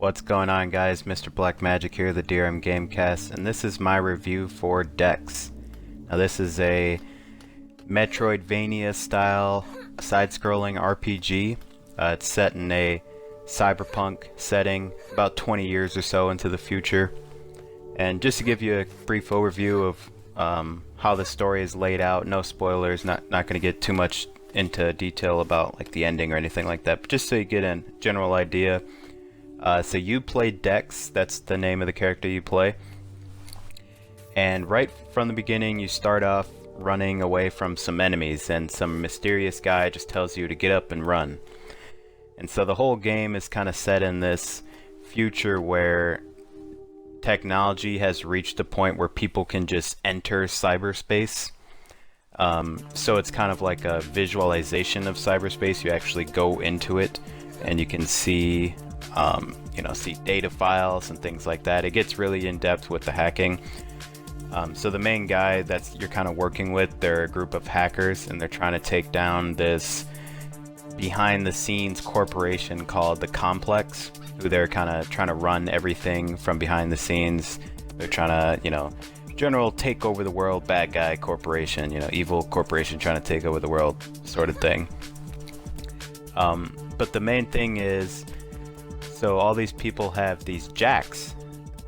What's going on, guys? Mr. Black Magic here, the DRM Gamecast, and this is my review for Dex. Now this is a Metroidvania style side-scrolling RPG. It's set in a cyberpunk setting about 20 years or so into the future. And just to give you a brief overview of how the story is laid out, no spoilers, not going to get too much into detail about like the ending or anything like that, but just so you get a general idea. So you play Dex, that's the name of the character you play. And right from the beginning you start off running away from some enemies, and some mysterious guy just tells you to get up and run. And so the whole game is kind of set in this future where technology has reached a point where people can just enter cyberspace. So it's kind of like a visualization of cyberspace. You actually go into it and you can see see data files and things like that. It gets really in depth with the hacking. So the main guy that you're kind of working with, they're a group of hackers, and they're trying to take down this behind the scenes corporation called the Complex, who they're kind of trying to run everything from behind the scenes. They're trying to, general take over the world, bad guy corporation, evil corporation trying to take over the world sort of thing. But the main thing is, so all these people have these jacks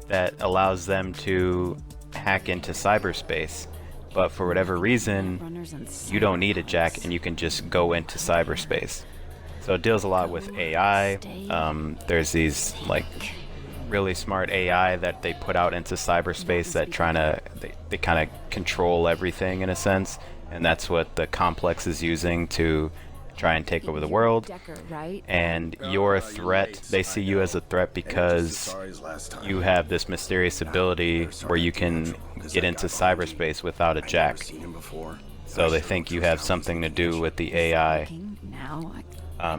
that allows them to hack into cyberspace, but for whatever reason you don't need a jack and you can just go into cyberspace. So it deals a lot with AI. There's these like really smart AI that they put out into cyberspace that they kind of control everything in a sense, and that's what the Complex is using to try and take over the world. And you're a threat. They see you as a threat because you have this mysterious ability where you can get into cyberspace without a jack. So they think you have something to do with the AI.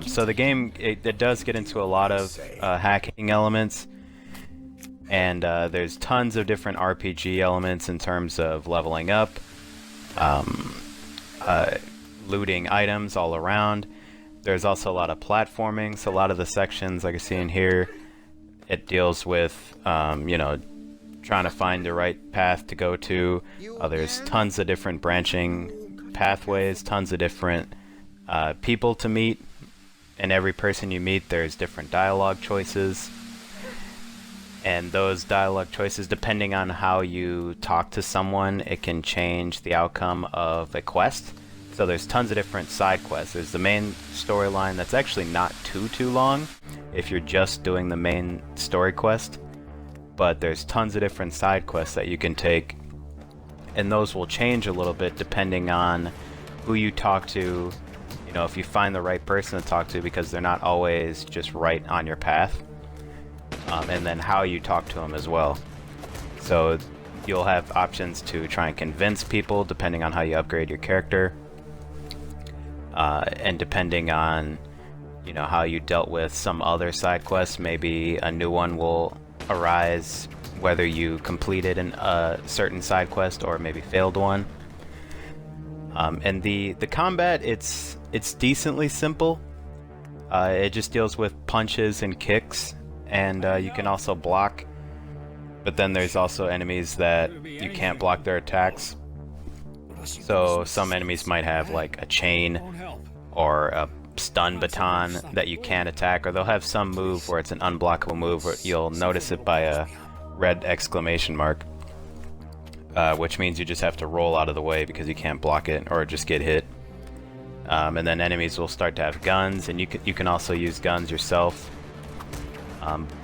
So the game, it does get into a lot of hacking elements, and there's tons of different RPG elements in terms of leveling up, looting items all around. There's also a lot of platforming, so a lot of the sections like I see in here, it deals with trying to find the right path to go to. There's tons of different branching pathways, tons of different people to meet, and every person you meet there's different dialogue choices, and those dialogue choices, depending on how you talk to someone, it can change the outcome of a quest. So there's tons of different side quests. There's the main storyline that's actually not too long if you're just doing the main story quest, but there's tons of different side quests that you can take, and those will change a little bit depending on who you talk to, if you find the right person to talk to, because they're not always just right on your path, and then how you talk to them as well. So you'll have options to try and convince people depending on how you upgrade your character. And depending on how you dealt with some other side quests, maybe a new one will arise whether you completed a certain side quest or maybe failed one. And the combat, it's decently simple. It just deals with punches and kicks, and you can also block, but then there's also enemies that you can't block their attacks. So some enemies might have like a chain or a stun baton that you can't attack, or they'll have some move where it's an unblockable move where you'll notice it by a red exclamation mark, which means you just have to roll out of the way because you can't block it or just get hit. And then enemies will start to have guns, and you can also use guns yourself.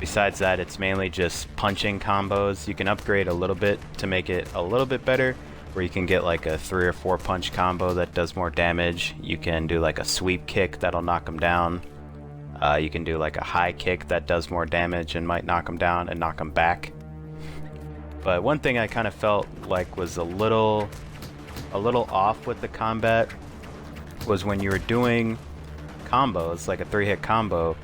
Besides that, it's mainly just punching combos. You can upgrade a little bit to make it a little bit better, where you can get like a 3 or 4 punch combo that does more damage. You can do like a sweep kick that'll knock them down. You can do like a high kick that does more damage and might knock them down and knock them back. But one thing I kind of felt like was a little off with the combat was when you were doing combos, like a 3-hit combo,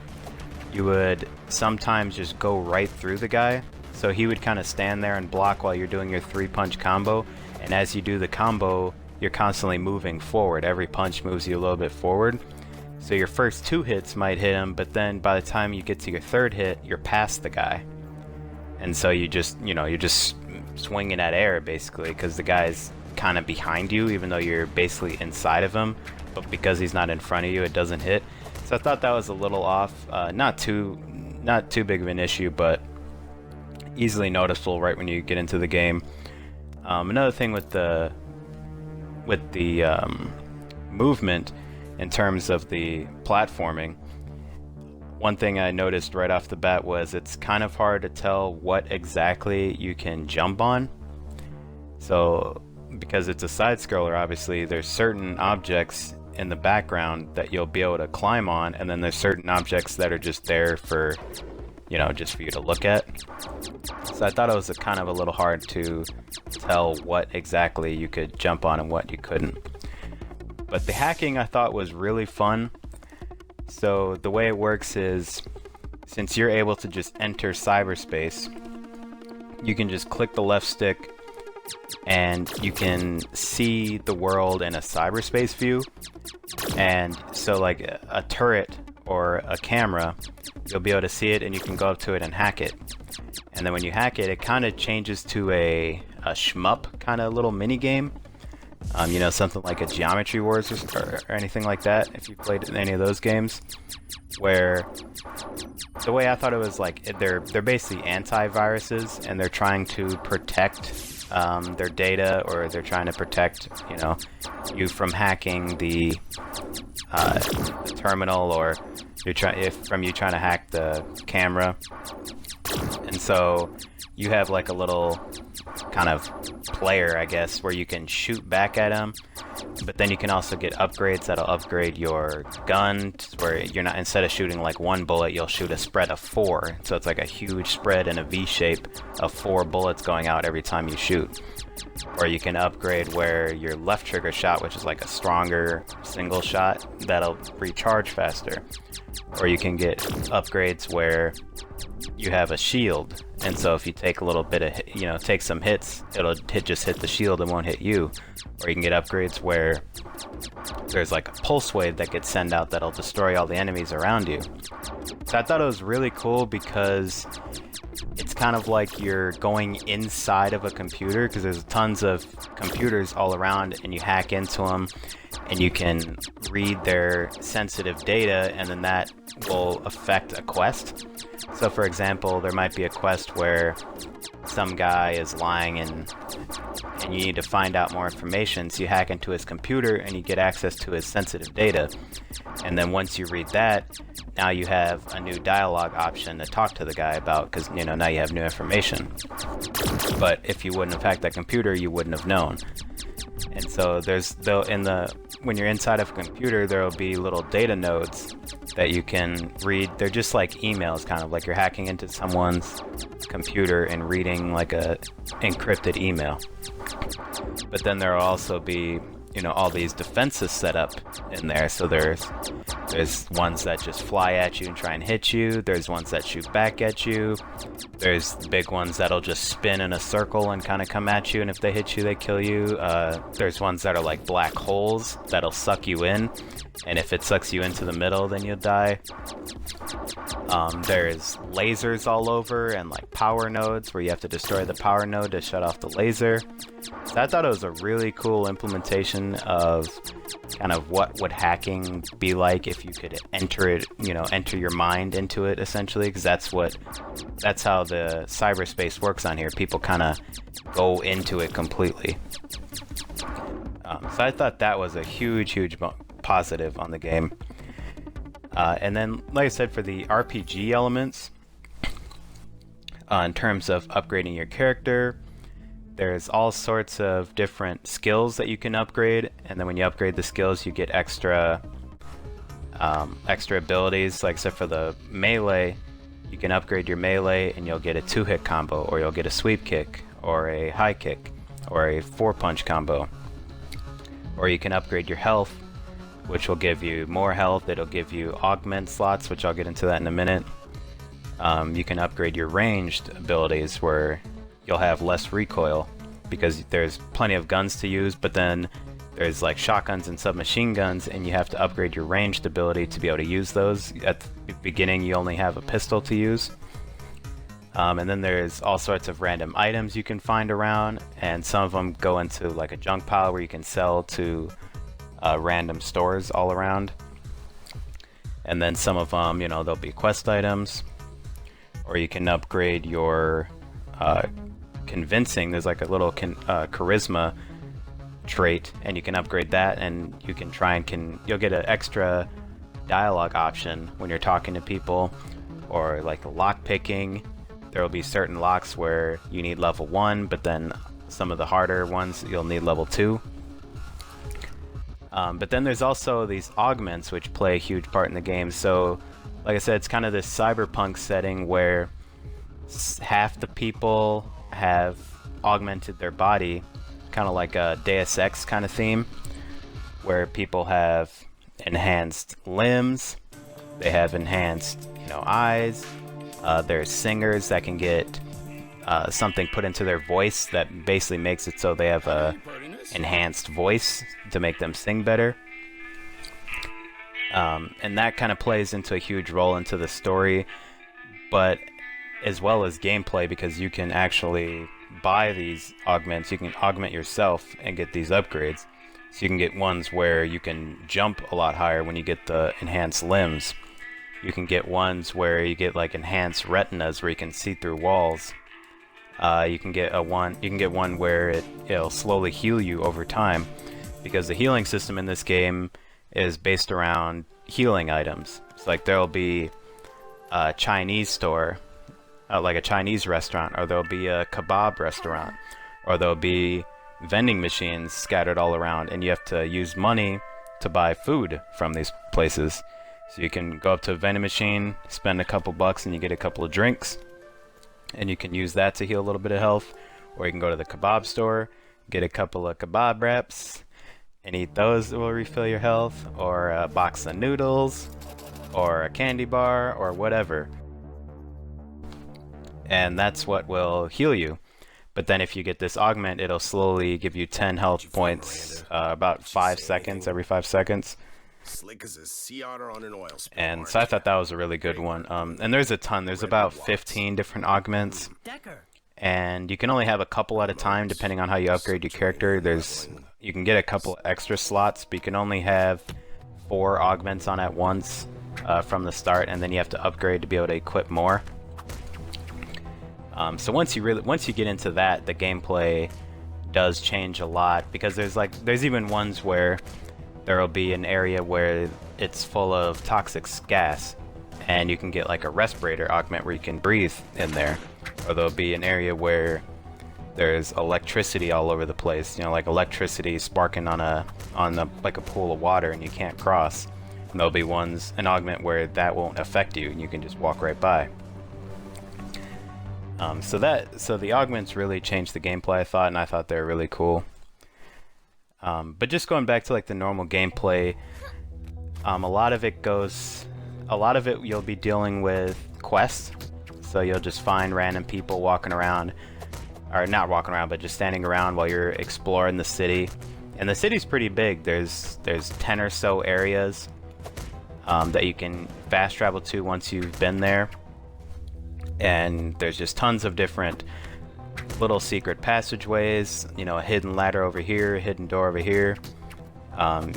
you would sometimes just go right through the guy. So he would kind of stand there and block while you're doing your 3-punch combo, and as you do the combo, you're constantly moving forward. Every punch moves you a little bit forward. So your first 2 hits might hit him, but then by the time you get to your 3rd hit, you're past the guy. And so you're just swinging at air basically, because the guy's kind of behind you, even though you're basically inside of him. But because he's not in front of you, it doesn't hit. So I thought that was a little off. Not too big of an issue, but easily noticeable right when you get into the game. Another thing with the movement in terms of the platforming, one thing I noticed right off the bat was it's kind of hard to tell what exactly you can jump on. So because it's a side scroller, obviously there's certain objects in the background that you'll be able to climb on, and then there's certain objects that are just there for, just for you to look at. So I thought it was kind of a little hard to tell what exactly you could jump on and what you couldn't. But the hacking I thought was really fun. So the way it works is, since you're able to just enter cyberspace, you can just click the left stick and you can see the world in a cyberspace view. And so like a turret or a camera, you'll be able to see it and you can go up to it and hack it. And then when you hack it, it kind of changes to a shmup kind of little mini game. Something like a Geometry Wars or anything like that, if you played any of those games, where the way I thought it was like they're basically antiviruses, and they're trying to protect their data, or they're trying to protect you from hacking the terminal, or from you trying to hack the camera. And so you have like a little kind of player, I guess, where you can shoot back at them, but then you can also get upgrades that'll upgrade your gun, where you're not, instead of shooting like 1 bullet, you'll shoot a spread of 4. So it's like a huge spread in a V shape of 4 bullets going out every time you shoot. Or you can upgrade where your left trigger shot, which is like a stronger single shot, that'll recharge faster. Or you can get upgrades where you have a shield, and so if you take a little bit of, take some hits, it'll just hit the shield and won't hit you. Or you can get upgrades where there's like a pulse wave that gets sent out that'll destroy all the enemies around you. So I thought it was really cool because it's kind of like you're going inside of a computer, because there's tons of computers all around, and you hack into them and you can read their sensitive data, and then that will affect a quest. So for example, there might be a quest where some guy is lying and you need to find out more information, so you hack into his computer and you get access to his sensitive data. And then once you read that, now you have a new dialogue option to talk to the guy about, because now you have new information. But if you wouldn't have hacked that computer, you wouldn't have known. And so when you're inside of a computer, there will be little data nodes that you can read. They're just like emails, kind of like you're hacking into someone's computer and reading like a encrypted email. But then there will also be all these defenses set up in there. So there's ones that just fly at you and try and hit you. There's ones that shoot back at you. There's big ones that'll just spin in a circle and kind of come at you, and if they hit you, they kill you. There's ones that are like black holes that'll suck you in, and if it sucks you into the middle, then you'll die. There's lasers all over, and like power nodes where you have to destroy the power node to shut off the laser. So I thought it was a really cool implementation of kind of what would hacking be like if you could enter your mind into it, essentially, because that's how the cyberspace works on here. People kind of go into it completely. So I thought that was a huge positive on the game. And then, like I said, for the RPG elements, in terms of upgrading your character, there's all sorts of different skills that you can upgrade, and then when you upgrade the skills, you get extra abilities. Like, so for the melee, you can upgrade your melee and you'll get a 2-hit combo, or you'll get a sweep kick, or a high kick, or a 4-punch combo. Or you can upgrade your health, which will give you more health. It'll give you augment slots, which I'll get into that in a minute. You can upgrade your ranged abilities, where you'll have less recoil, because there's plenty of guns to use, but then there's like shotguns and submachine guns, and you have to upgrade your ranged ability to be able to use those. At the beginning, you only have a pistol to use. And then there's all sorts of random items you can find around, and some of them go into like a junk pile where you can sell to random stores all around. And then some of them, you know, there'll be quest items, or you can upgrade your convincing. There's like a little charisma trait, and you can upgrade that, and you can try and you'll get an extra dialogue option when you're talking to people, or like lock picking. There will be certain locks where you need level 1, but then some of the harder ones you'll need level 2. But then there's also these augments which play a huge part in the game. So like I said, it's kind of this cyberpunk setting where half the people have augmented their body, kind of like a Deus Ex kind of theme, where people have enhanced limbs, they have enhanced, you know, eyes. There's singers that can get something put into their voice that basically makes it so they have a enhanced voice to make them sing better. And that kind of plays into a huge role into the story, but as well as gameplay, because you can actually buy these augments. You can augment yourself and get these upgrades. So you can get ones where you can jump a lot higher when you get the enhanced limbs. You can get ones where you get like enhanced retinas where you can see through walls. You can get one where it'll slowly heal you over time, because the healing system in this game is based around healing items. It's like there'll be a Chinese store, like a Chinese restaurant, or there'll be a kebab restaurant, or there'll be vending machines scattered all around, and you have to use money to buy food from these places. So you can go up to a vending machine, spend a couple bucks, and you get a couple of drinks, and you can use that to heal a little bit of health. Or you can go to the kebab store, get a couple of kebab wraps, and eat those. It will refill your health, or a box of noodles, or a candy bar, or whatever. And that's what will heal you. But then if you get this augment, it'll slowly give you 10 health points, about 5 seconds, every 5 seconds. Slick as a sea otter on an oil spill. And so I thought that was a really good one. And there's a ton. There's about 15 different augments. And you can only have a couple at a time depending on how you upgrade your character. You can get a couple extra slots, but you can only have 4 augments on at once from the start, and then you have to upgrade to be able to equip more. So once you get into that, the gameplay does change a lot, because there's even ones where there'll be an area where it's full of toxic gas, and you can get like a respirator augment where you can breathe in there. Or there'll be an area where there's electricity all over the place, you know, like electricity sparking on like a pool of water, and you can't cross. And there'll be an augment where that won't affect you, and you can just walk right by. So the augments really changed the gameplay, I thought, and I thought they were really cool. But just going back to like the normal gameplay, a lot of it you'll be dealing with quests. So you'll just find random people walking around, or not walking around, but just standing around while you're exploring the city. And the city's pretty big. There's 10 or so areas that you can fast travel to once you've been there. And there's just tons of different little secret passageways, you know, a hidden ladder over here, a hidden door over here,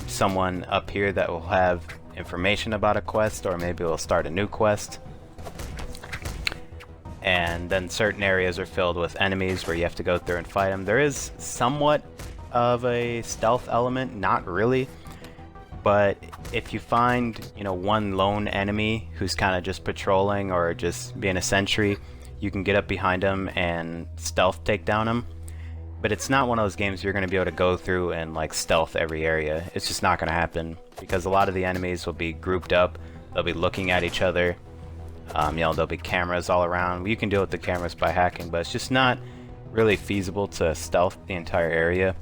someone up here that will have information about a quest, or maybe we'll start a new quest. And then certain areas are filled with enemies where you have to go through and fight them. There is somewhat of a stealth element, not really, but if you find, you know, one lone enemy who's kind of just patrolling or just being a sentry, you can get up behind him and stealth take down him. But it's not one of those games you're going to be able to go through and like stealth every area. It's just not going to happen, because a lot of the enemies will be grouped up. They'll be looking at each other. You know, there'll be cameras all around. You can deal with the cameras by hacking, but it's just not really feasible to stealth the entire area.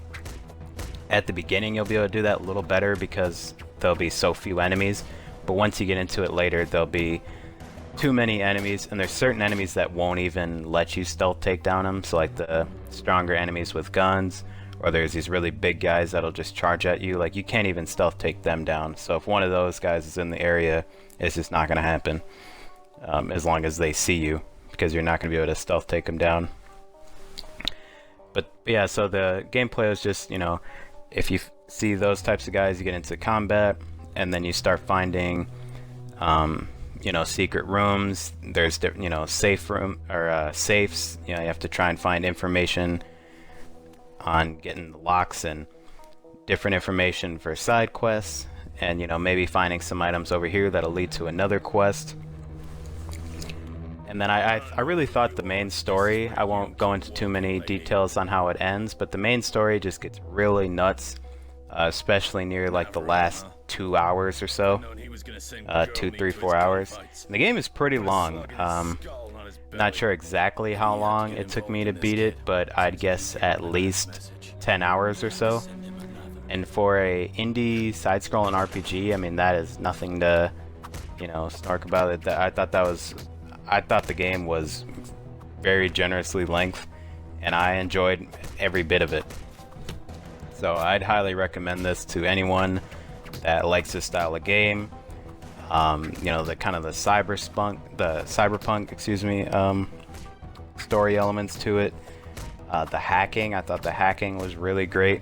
At the beginning, you'll be able to do that a little better because there'll be so few enemies. But once you get into it later, there'll be too many enemies, and there's certain enemies that won't even let you stealth take down them. So like the stronger enemies with guns, or there's these really big guys that'll just charge at you. Like, you can't even stealth take them down. So if one of those guys is in the area, it's just not going to happen, as long as they see you, because you're not going to be able to stealth take them down. But yeah, so the gameplay is just, you know, if you see those types of guys, you get into combat, and then you start finding, you know, secret rooms. There's, you know, safes. You know, you have to try and find information on getting locks and different information for side quests, and, you know, maybe finding some items over here that'll lead to another quest. And then I really thought the main story, I won't go into too many details on how it ends, but the main story just gets really nuts, especially near like the last 2 hours or so, 2, 3, 4 hours. And the game is pretty long. Not sure exactly how long it took me to beat it, but I'd guess at least 10 hours or so. And for a indie side-scrolling RPG, I mean, that is nothing to, you know, snark about it. I thought the game was very generously length, and I enjoyed every bit of it. So I'd highly recommend this to anyone that likes this style of game. You know, the kind of the cyberpunk, excuse me, story elements to it. The hacking, I thought the hacking was really great.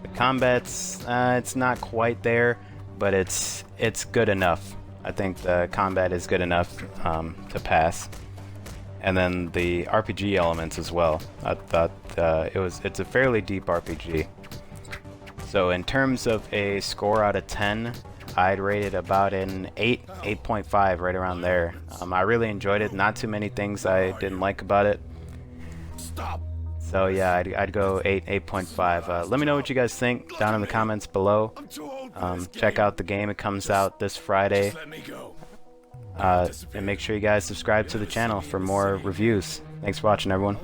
The combat's, it's not quite there, but it's good enough. I think the combat is good enough to pass. And then the RPG elements as well. I thought it's a fairly deep RPG. So in terms of a score out of 10, I'd rate it about an 8.5, right around there. I really enjoyed it. Not too many things I didn't like about it. So yeah, I'd go 8.5. Let me know what you guys think down in the comments below. Check out the game. It comes out this Friday. And make sure you guys subscribe to the channel for more reviews. Thanks for watching, everyone.